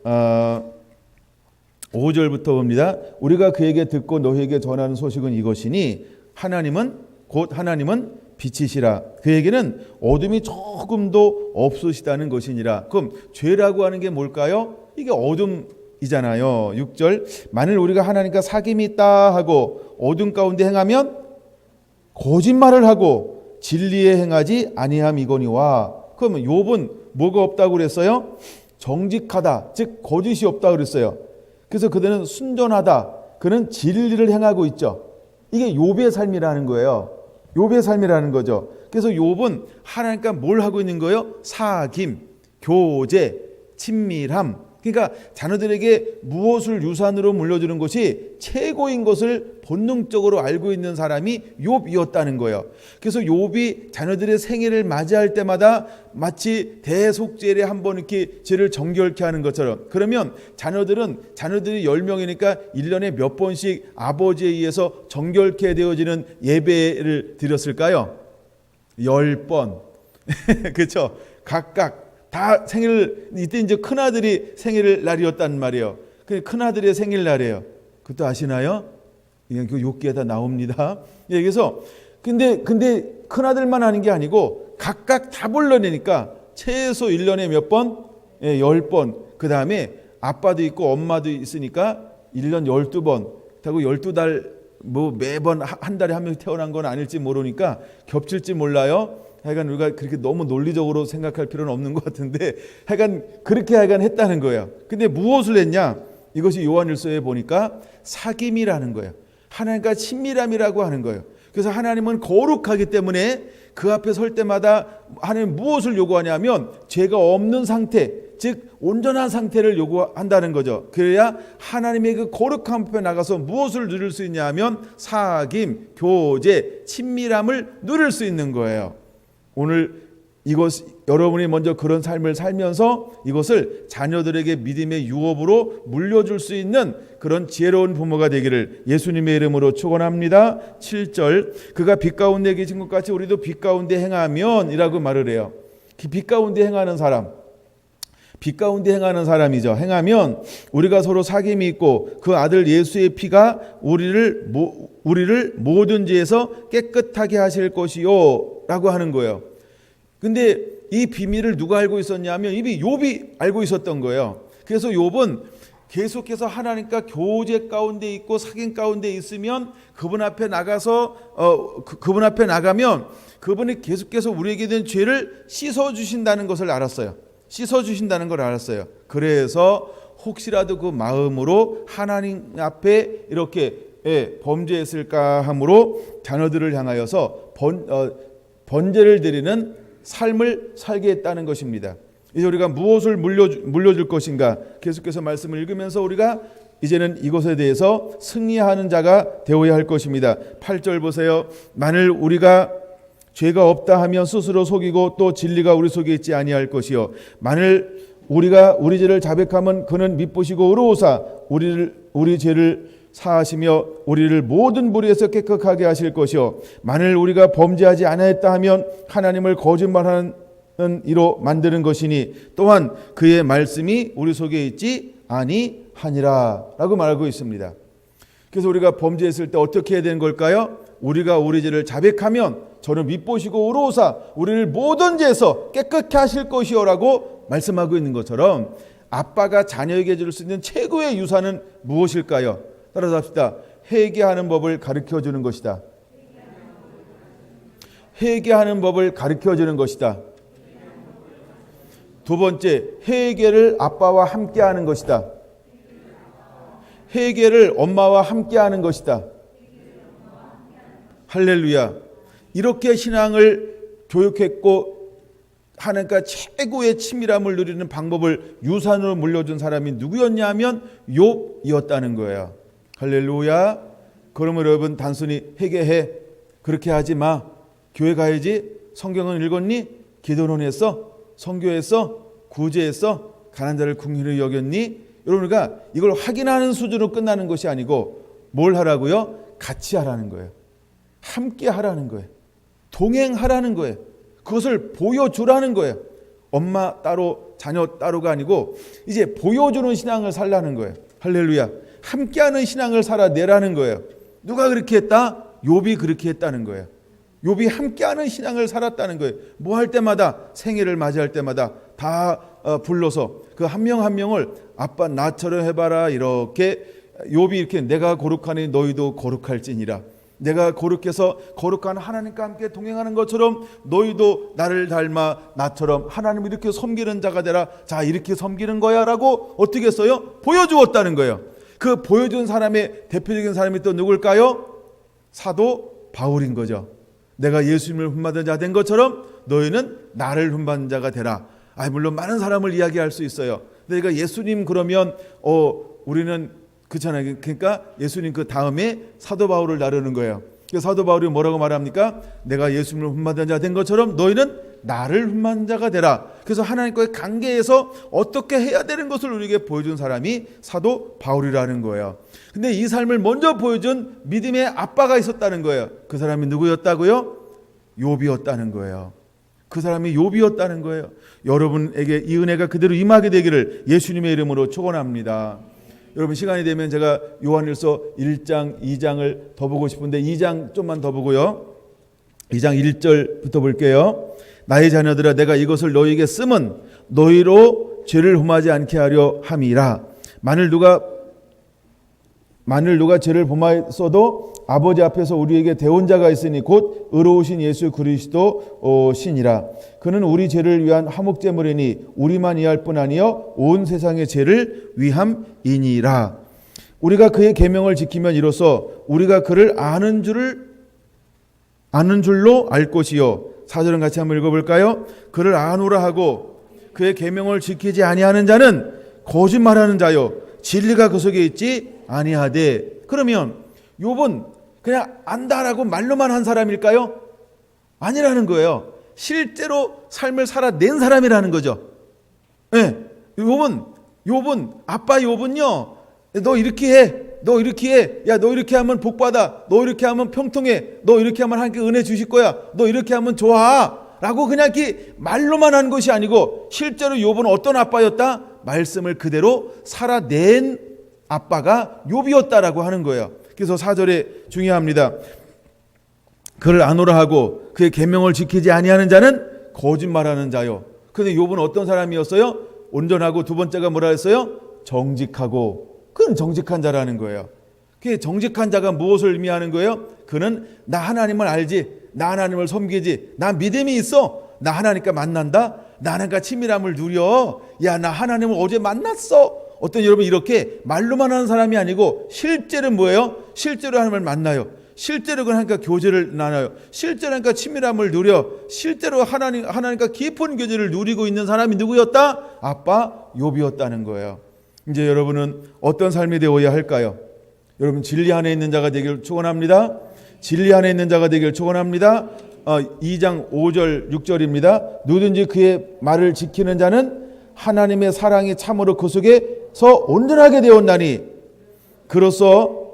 5절부터 봅니다. 우리가 그에게 듣고 너희에게 전하는 소식은 이것이니 하나님은 빛이시라. 그에게는 어둠이 조금도 없으시다는 것이니라. 그럼 죄라고 하는 게 뭘까요? 이게 어둠이잖아요. 6절 만일 우리가 하나님과 사귐이 있다 하고 어둠 가운데 행하면 거짓말을 하고 진리에 행하지 아니함이거니와. 그러면 욥은 뭐가 없다고 그랬어요? 정직하다, 즉 거짓이 없다고 그랬어요. 그래서 그들은 순전하다, 그는 진리를 행하고 있죠. 이게 욥의 삶이라는 거예요. 욥의 삶이라는 거죠. 그래서 욥은 하나님과 뭘 하고 있는 거예요? 사귐, 교제, 친밀함. 그러니까 자녀들에게 무엇을 유산으로 물려주는 것이 최고인 것을 본능적으로 알고 있는 사람이 욥이었다는 거예요. 그래서 욥이 자녀들의 생일을 맞이할 때마다 마치 대속죄를 한번 이렇게 죄를 정결케 하는 것처럼, 그러면 자녀들이 10명이니까 1년에 몇 번씩 아버지에 의해서 정결케 되어지는 예배를 드렸을까요? 10번. 그렇죠? 각각 다 생일, 이때 이제 큰아들이 생일 날이었단 말이에요. 큰아들의 생일날이에요. 그것도 아시나요? 그냥 그 욥기에다 나옵니다. 예, 그래서 근데 큰 아들만 하는 게 아니고 각각 다 불러내니까 최소 1년에 몇 번? 예, 10번. 그 다음에 아빠도 있고 엄마도 있으니까 1년 12번. 하고 12달 뭐 매번 한 달에 한 명 태어난 건 아닐지 모르니까 겹칠지 몰라요. 하여간 우리가 그렇게 너무 논리적으로 생각할 필요는 없는 것 같은데 하여간 그렇게 하여간 했다는 거예요. 근데 무엇을 했냐? 이것이 요한일서에 보니까 사귐이라는 거예요. 하나님과 친밀함이라고 하는 거예요. 그래서 하나님은 거룩하기 때문에 그 앞에 설 때마다 하나님 무엇을 요구하냐면 죄가 없는 상태, 즉 온전한 상태를 요구한다는 거죠. 그래야 하나님의 그 거룩한 앞에 나가서 무엇을 누릴 수 있냐 하면 사귐, 교제, 친밀함을 누릴 수 있는 거예요. 오늘 여러분이 먼저 그런 삶을 살면서 이것을 자녀들에게 믿음의 유업으로 물려줄 수 있는 그런 지혜로운 부모가 되기를 예수님의 이름으로 축원합니다. 7절 그가 빛 가운데 계신 것 같이 우리도 빛 가운데 행하면 이라고 말을 해요. 빛 가운데 행하는 사람, 빛 가운데 행하는 사람이죠. 행하면 우리가 서로 사귐이 있고 그 아들 예수의 피가 우리를 모든 죄에서 깨끗하게 하실 것이요 라고 하는 거예요. 근데 이 비밀을 누가 알고 있었냐면 이미 욥이 알고 있었던 거예요. 그래서 욥은 계속해서 하나님과 교제 가운데 있고 사귐 가운데 있으면 그분 앞에 나가서 그분 앞에 나가면 그분이 계속해서 우리에게 된 죄를 씻어 주신다는 것을 알았어요. 씻어 주신다는 걸 알았어요. 그래서 혹시라도 그 마음으로 하나님 앞에 이렇게 범죄했을까 함으로 자녀들을 향하여서 번제를 드리는 삶을 살게 했다는 것입니다. 이제 우리가 무엇을 물려줄 것인가 계속해서 말씀을 읽으면서 우리가 이제는 이것에 대해서 승리하는 자가 되어야 할 것입니다. 8절 보세요. 만일 우리가 죄가 없다 하면 스스로 속이고 또 진리가 우리 속에 있지 아니할 것이요 만일 우리가 우리 죄를 자백하면 그는 미쁘시고 의로우사 우리 죄를 사하시며 우리를 모든 불의에서 깨끗하게 하실 것이요 만일 우리가 범죄하지 않았다 하면 하나님을 거짓말하는 이로 만드는 것이니 또한 그의 말씀이 우리 속에 있지 아니하니라 라고 말하고 있습니다. 그래서 우리가 범죄했을 때 어떻게 해야 되는 걸까요? 우리가 우리 죄를 자백하면 저는 미쁘시고 의로우사 우리를 모든 죄에서 깨끗게 하실 것이요 라고 말씀하고 있는 것처럼 아빠가 자녀에게 줄 수 있는 최고의 유산은 무엇일까요? 따라서 합시다. 회개하는 법을 가르쳐 주는 것이다. 회개하는 법을 가르쳐 주는 것이다. 두 번째, 회개를 아빠와 함께 하는 것이다. 회개를 엄마와 함께 하는 것이다. 할렐루야. 이렇게 신앙을 교육했고 하나님과 최고의 친밀함을 누리는 방법을 유산으로 물려준 사람이 누구였냐 하면 욥이었다는 거예요. 할렐루야. 그러면 여러분 단순히 회개해 그렇게 하지 마. 교회 가야지. 성경은 읽었니? 기도는 했어? 선교했어? 구제했어? 가난한 자를 긍휼히 여겼니? 여러분과 이걸 확인하는 수준으로 끝나는 것이 아니고 뭘 하라고요? 같이 하라는 거예요. 함께 하라는 거예요. 동행하라는 거예요. 그것을 보여주라는 거예요. 엄마 따로 자녀 따로가 아니고 이제 보여주는 신앙을 살라는 거예요. 할렐루야. 함께하는 신앙을 살아내라는 거예요. 누가 그렇게 했다? 욥이 그렇게 했다는 거예요. 욥이 함께하는 신앙을 살았다는 거예요. 뭐 할 때마다 생일을 맞이할 때마다 다 불러서 그 한 명 한 명을 아빠 나처럼 해봐라 이렇게 욥이 이렇게 내가 거룩하니 너희도 거룩할지니라. 내가 거룩해서 거룩한 하나님과 함께 동행하는 것처럼 너희도 나를 닮아 나처럼 하나님 이렇게 섬기는 자가 되라. 자 이렇게 섬기는 거야 라고 어떻게 했어요? 보여주었다는 거예요. 그 보여준 사람의 대표적인 사람이 또 누굴까요? 사도 바울인 거죠. 내가 예수님을 흠받은 자 된 것처럼 너희는 나를 흠받은 자가 되라. 물론 많은 사람을 이야기할 수 있어요. 내가 예수님 그러면 우리는 그렇잖아요. 그러니까 예수님 그 다음에 사도 바울을 나르는 거예요. 그래서 사도 바울이 뭐라고 말합니까? 내가 예수님을 흠받은 자 된 것처럼 너희는 나를 흠받은 자가 되라. 그래서 하나님과의 관계에서 어떻게 해야 되는 것을 우리에게 보여준 사람이 사도 바울이라는 거예요. 근데 이 삶을 먼저 보여준 믿음의 아빠가 있었다는 거예요. 그 사람이 누구였다고요? 욥이었다는 거예요. 그 사람이 욥이었다는 거예요. 여러분에게 이 은혜가 그대로 임하게 되기를 예수님의 이름으로 축원합니다. 여러분 시간이 되면 제가 요한일서 1장 2장을 더 보고 싶은데 2장 좀만 더 보고요. 2장 1절부터 볼게요. 나의 자녀들아 내가 이것을 너희에게 쓰면 너희로 죄를 범하지 않게 하려 함이라. 만일 누가 죄를 범하였어도 아버지 앞에서 우리에게 대언자가 있으니 곧 의로우신 예수 그리스도 신이라. 그는 우리 죄를 위한 화목제물이니 우리만 위할 뿐 아니요 온 세상의 죄를 위함이니라. 우리가 그의 계명을 지키면 이로써 우리가 그를 아는 줄로 알 것이요. 4절은 같이 한번 읽어볼까요? 그를 아노라 하고 그의 계명을 지키지 아니하는 자는 거짓말하는 자요 진리가 그 속에 있지 아니하되. 그러면 욥은 그냥 안다라고 말로만 한 사람일까요? 아니라는 거예요. 실제로 삶을 살아낸 사람이라는 거죠. 네. 욥은 아빠 욥은요, 너 이렇게 해, 너 이렇게 해, 야 너 이렇게 하면 복 받아, 너 이렇게 하면 평통해, 너 이렇게 하면 하나님께 은혜 주실 거야, 너 이렇게 하면 좋아 라고 그냥 이렇게 말로만 한 것이 아니고 실제로 욥은 어떤 아빠였다? 말씀을 그대로 살아낸 아빠가 욥이었다라고 하는 거예요. 그래서 4절에 중요합니다. 그를 아노라 하고 그의 계명을 지키지 아니하는 자는 거짓말하는 자요. 그런데 욥은 어떤 사람이었어요? 온전하고 두 번째가 뭐라 했어요? 정직하고. 그는 정직한 자라는 거예요. 그 정직한 자가 무엇을 의미하는 거예요? 그는 나 하나님을 알지, 나 하나님을 섬기지, 나 믿음이 있어, 나 하나님과 만난다, 나 하나님과 친밀함을 누려, 야 나 하나님을 어제 만났어. 어떤 여러분 이렇게 말로만 하는 사람이 아니고 실제로 뭐예요? 실제로 하나님을 만나요. 실제로 하나님과 교제를 나눠요. 실제로 하나님과 친밀함을 누려 실제로 하나님과 깊은 교제를 누리고 있는 사람이 누구였다? 아빠 욥이었다는 거예요. 이제 여러분은 어떤 삶이 되어야 할까요? 여러분 진리 안에 있는 자가 되길 축원합니다. 진리 안에 있는 자가 되길 축원합니다. 2장 5절 6절입니다. 누구든지 그의 말을 지키는 자는 하나님의 사랑이 참으로 그 속에서 온전하게 되었나니 그로써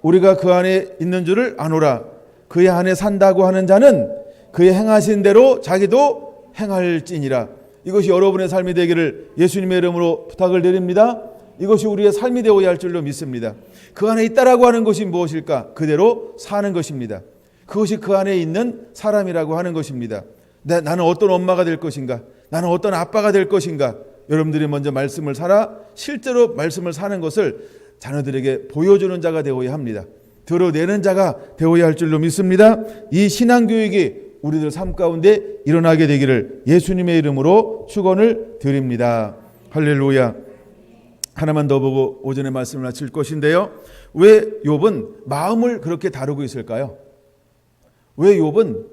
우리가 그 안에 있는 줄을 아노라. 그의 안에 산다고 하는 자는 그의 행하신 대로 자기도 행할지니라. 이것이 여러분의 삶이 되기를 예수님의 이름으로 부탁을 드립니다. 이것이 우리의 삶이 되어야 할 줄로 믿습니다. 그 안에 있다라고 하는 것이 무엇일까? 그대로 사는 것입니다. 그것이 그 안에 있는 사람이라고 하는 것입니다. 나는 어떤 엄마가 될 것인가? 나는 어떤 아빠가 될 것인가? 여러분들이 먼저 말씀을 살아 실제로 말씀을 사는 것을 자녀들에게 보여주는 자가 되어야 합니다. 드러내는 자가 되어야 할 줄로 믿습니다. 이 신앙교육이 우리들 삶 가운데 일어나게 되기를 예수님의 이름으로 축원을 드립니다. 할렐루야. 하나만 더 보고 오전의 말씀을 마칠 것인데요. 왜 욥은 마음을 그렇게 다루고 있을까요? 왜 욥은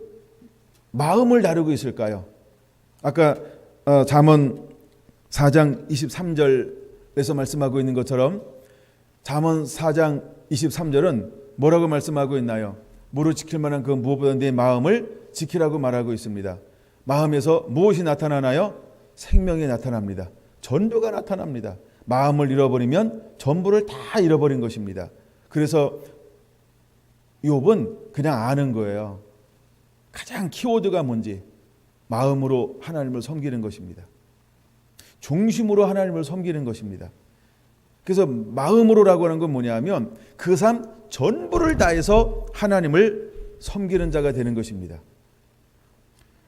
마음을 다루고 있을까요? 아까 잠언 4장 23절에서 말씀하고 있는 것처럼 잠언 4장 23절은 뭐라고 말씀하고 있나요? 무릇 지킬 만한 그 무엇보다 내 마음을 지키라고 말하고 있습니다. 마음에서 무엇이 나타나나요? 생명이 나타납니다. 전부가 나타납니다. 마음을 잃어버리면 전부를 다 잃어버린 것입니다. 그래서 욥은 그냥 아는 거예요. 가장 키워드가 뭔지 마음으로 하나님을 섬기는 것입니다. 중심으로 하나님을 섬기는 것입니다. 그래서 마음으로라고 하는 건 뭐냐면 그 삶 전부를 다해서 하나님을 섬기는 자가 되는 것입니다.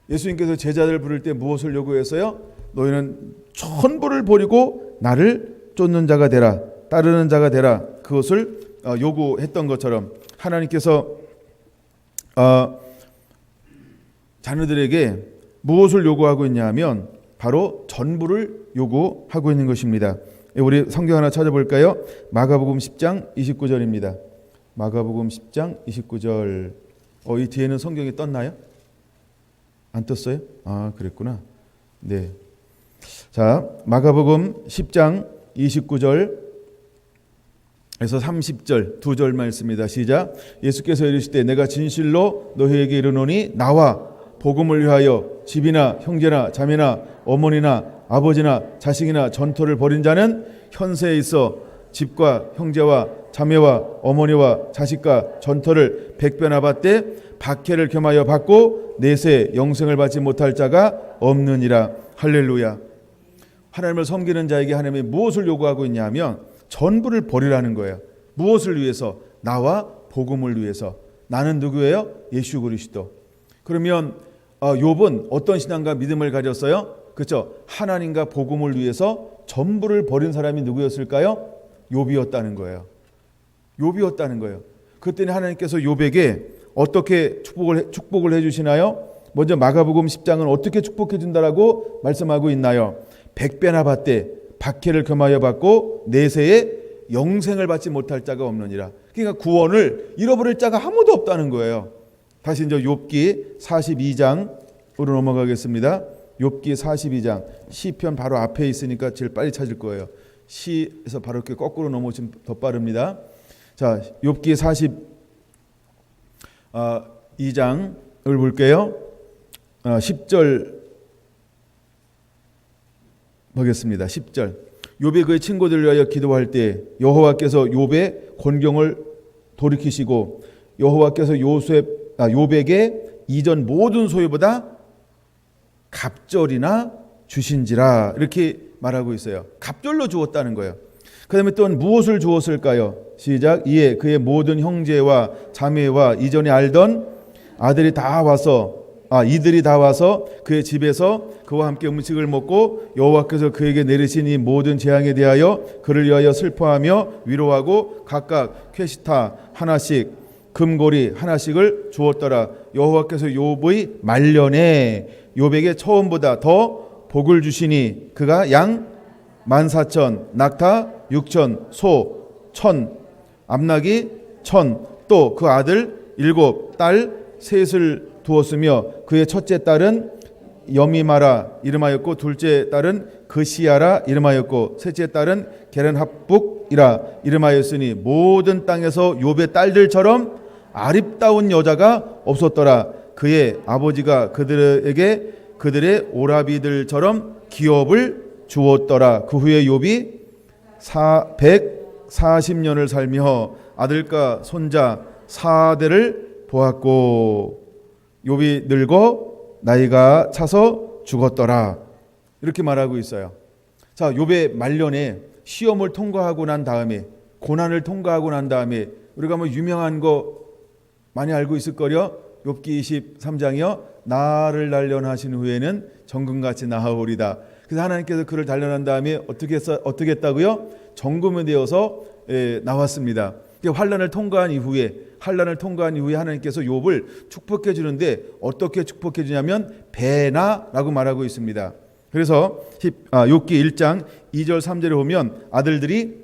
예수님께서 제자들 부를 때 무엇을 요구했어요? 너희는 전부를 버리고 나를 쫓는 자가 되라, 따르는 자가 되라. 그것을 요구했던 것처럼 하나님께서 자녀들에게 무엇을 요구하고 있냐 하면 바로 전부를 요구하고 있는 것입니다. 우리 성경 하나 찾아볼까요? 마가복음 10장 29절입니다. 마가복음 10장 29절. 이 뒤에는 성경이 떴나요? 안 떴어요? 아, 그랬구나. 네. 자, 마가복음 10장 29절에서 30절 두 절 말씀입니다. 시작. 예수께서 이르시되 내가 진실로 너희에게 이르노니 나와 복음을 위하여 집이나 형제나 자매나 어머니나 아버지나 자식이나 전토를 벌인 자는 현세에 있어 집과 형제와 자매와 어머니와 자식과 전토를 100배나 받되 박해를 겸하여 받고 내세 영생을 받지 못할 자가 없느니라. 할렐루야. 하나님을 섬기는 자에게 하나님이 무엇을 요구하고 있냐 하면 전부를 버리라는 거예요. 무엇을 위해서? 나와 복음을 위해서. 나는 누구예요? 예수 그리스도. 그러면 욥은 어떤 신앙과 믿음을 가졌어요? 그렇죠? 하나님과 복음을 위해서 전부를 버린 사람이 누구였을까요? 욥이었다는 거예요. 욥이었다는 거예요. 그때는 하나님께서 욥에게 어떻게 축복을 해주시나요? 먼저 마가복음 10장은 어떻게 축복해 준다라고 말씀하고 있나요? 100배나 받되 박해를 금하여 받고 내세에 영생을 받지 못할 자가 없느니라. 그러니까 구원을 잃어버릴 자가 아무도 없다는 거예요. 다시 이제 욥기 42장으로 넘어가겠습니다. 욥기 42장 시편 바로 앞에 있으니까 제일 빨리 찾을 거예요. 시에서 바로 이렇게 거꾸로 넘어오시면 더 빠릅니다. 자, 욥기 42장을 볼게요. 10절 보겠습니다. 10절. 욥이 그의 친구들을 위하여 기도할 때 여호와께서 욥의 곤경을 돌이키시고 여호와께서 욥에게 이전 모든 소유보다 갑절이나 주신지라 이렇게 말하고 있어요. 갑절로 주었다는 거예요. 그 다음에 또 무엇을 주었을까요? 시작. 이에 그의 모든 형제와 자매와 이전에 알던 이들이 다 와서 그의 집에서 그와 함께 음식을 먹고 여호와께서 그에게 내리신 이 모든 재앙에 대하여 그를 위하여 슬퍼하며 위로하고 각각 쾌시타 하나씩 금고리 하나씩을 주었더라. 여호와께서 욥의 말년에 욥에게 처음보다 더 복을 주시니 그가 양 14,000 낙타 6,000 소 1,000 암나귀 1,000 또 그 아들 7 딸 셋을 두었으며 그의 첫째 딸은 여미마라 이름하였고 둘째 딸은 그시야라 이름하였고 셋째 딸은 게렌합북이라 이름하였으니 모든 땅에서 욥의 딸들처럼 아립다운 여자가 없었더라. 그의 아버지가 그들에게 그들의 오라비들처럼 기업을 주었더라. 그 후에 욥이 140년을 살며 아들과 손자 4대를 보았고 욥이 늙어 나이가 차서 죽었더라. 이렇게 말하고 있어요. 자, 욥의 말년에 시험을 통과하고 난 다음에 고난을 통과하고 난 다음에 우리가 뭐 유명한 거 많이 알고 있을 거려. 욥기 23장이요. 나를 단련하신 후에는 정금같이 나아오리다. 그래서 하나님께서 그를 단련한 다음에 어떻게 했다고요? 정금이 되어서 나왔습니다. 환난을 통과한 이후에 하나님께서 욥을 축복해 주는데 어떻게 축복해 주냐면 배나라고 말하고 있습니다. 그래서 욥기 1장 2절 3절에 보면 아들들이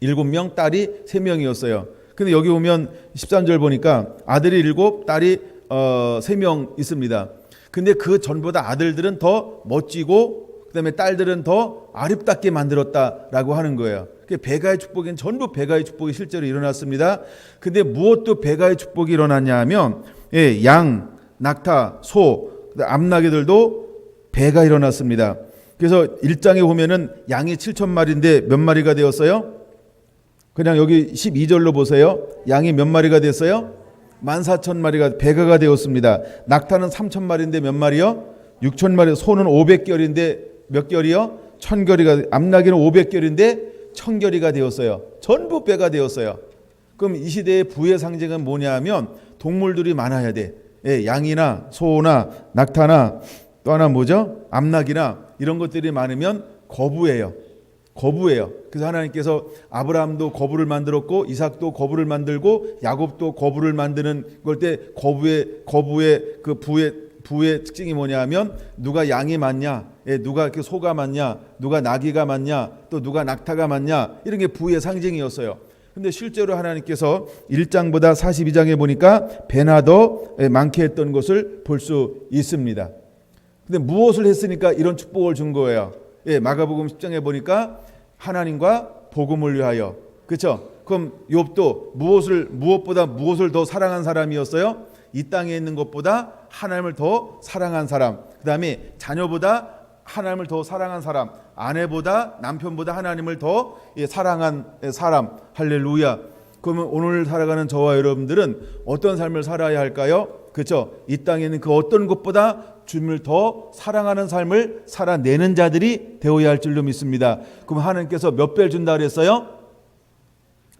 7명 딸이 3명이었어요. 근데 여기 보면 13절 보니까 아들이 7 딸이 3명 있습니다. 근데 그 전보다 아들들은 더 멋지고 그다음에 딸들은 더 아름답게 만들었다라고 하는 거예요. 배가의 축복은 전부 배가의 축복이 실제로 일어났습니다. 근데 무엇도 배가의 축복이 일어났냐 하면 양, 낙타, 소, 암나귀들도 배가 일어났습니다. 그래서 1장에 보면은 양이 7,000마리인데 몇 마리가 되었어요? 그냥 여기 12절로 보세요. 양이 몇 마리가 됐어요? 14,000마리가 배가가 되었습니다. 낙타는 3,000마리인데 몇 마리요? 6,000마리. 소는 500결인데 몇 결이요? 1,000결이가. 암나귀는 500결인데 1,000결이가 되었어요. 전부 배가 되었어요. 그럼 이 시대의 부의 상징은 뭐냐 하면 동물들이 많아야 돼. 양이나 소나 낙타나 또 하나 뭐죠? 암나귀나 이런 것들이 많으면 거부예요. 그래서 하나님께서 아브라함도 거부를 만들었고 이삭도 거부를 만들고 야곱도 거부를 만드는 걸 때 거부의 그 부의 특징이 뭐냐 하면 누가 양이 많냐, 누가 이렇게 소가 많냐, 누가 나귀가 많냐, 또 누가 낙타가 많냐, 이런 게 부의 상징이었어요. 근데 실제로 하나님께서 1장보다 42장에 보니까 배나 더 많게 했던 것을 볼 수 있습니다. 근데 무엇을 했으니까 이런 축복을 준 거예요? 마가복음 10장에 보니까 하나님과 복음을 위하여. 그렇죠? 그럼 욥도 무엇보다 무엇을 더 사랑한 사람이었어요? 이 땅에 있는 것보다 하나님을 더 사랑한 사람. 그다음에 자녀보다 하나님을 더 사랑한 사람, 아내보다 남편보다 하나님을 더 사랑한 사람. 할렐루야. 그러면 오늘 살아가는 저와 여러분들은 어떤 삶을 살아야 할까요? 그렇죠? 이 땅에는 그 어떤 것보다 주님을 더 사랑하는 삶을 살아내는 자들이 되어야 할 줄로 믿습니다. 그럼 하나님께서 몇 배를 준다 그랬어요?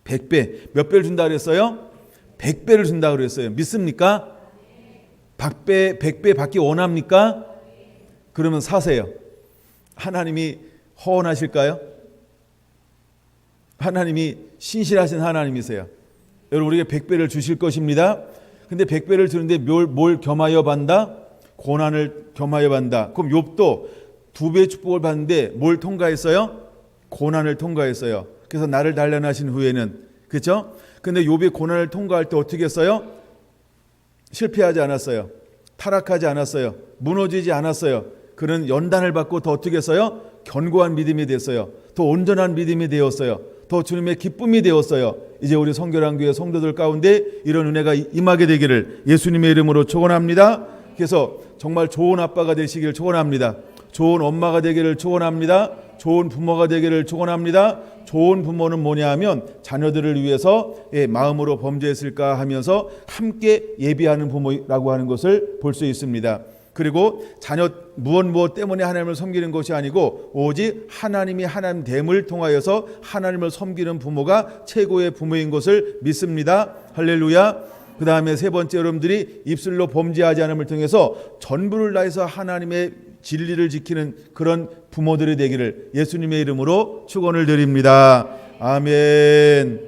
100배. 몇 배를 준다 그랬어요? 100배를 준다 그랬어요. 믿습니까? 100배 받기 원합니까? 그러면 사세요. 하나님이 허언하실까요? 하나님이 신실하신 하나님이세요. 여러분, 우리에게 100배를 주실 것입니다. 근데 100배를 주는데 뭘 겸하여 받는다? 고난을 겸하여 받는다. 그럼 욥도 2배의 축복을 받는데 뭘 통과했어요? 고난을 통과했어요. 그래서 나를 단련하신 후에는, 그렇죠? 근데 욥이 고난을 통과할 때 어떻게 했어요? 실패하지 않았어요. 타락하지 않았어요. 무너지지 않았어요. 그는 연단을 받고 더 어떻게 했어요? 견고한 믿음이 됐어요. 더 온전한 믿음이 되었어요. 더 주님의 기쁨이 되었어요. 이제 우리 성결한교회 성도들 가운데 이런 은혜가 임하게 되기를 예수님의 이름으로 축원합니다. 그래서 정말 좋은 아빠가 되시기를 축원합니다. 좋은 엄마가 되기를 축원합니다. 좋은 부모가 되기를 축원합니다. 좋은 부모는 뭐냐 하면 자녀들을 위해서 마음으로 범죄했을까 하면서 함께 예비하는 부모라고 하는 것을 볼 수 있습니다. 그리고 자녀 무엇 때문에 하나님을 섬기는 것이 아니고 오직 하나님이 하나님 됨을 통하여서 하나님을 섬기는 부모가 최고의 부모인 것을 믿습니다. 할렐루야. 그 다음에 세 번째, 여러분들이 입술로 범죄하지 않음을 통해서 전부를 다해서 하나님의 진리를 지키는 그런 부모들이 되기를 예수님의 이름으로 축원을 드립니다. 아멘.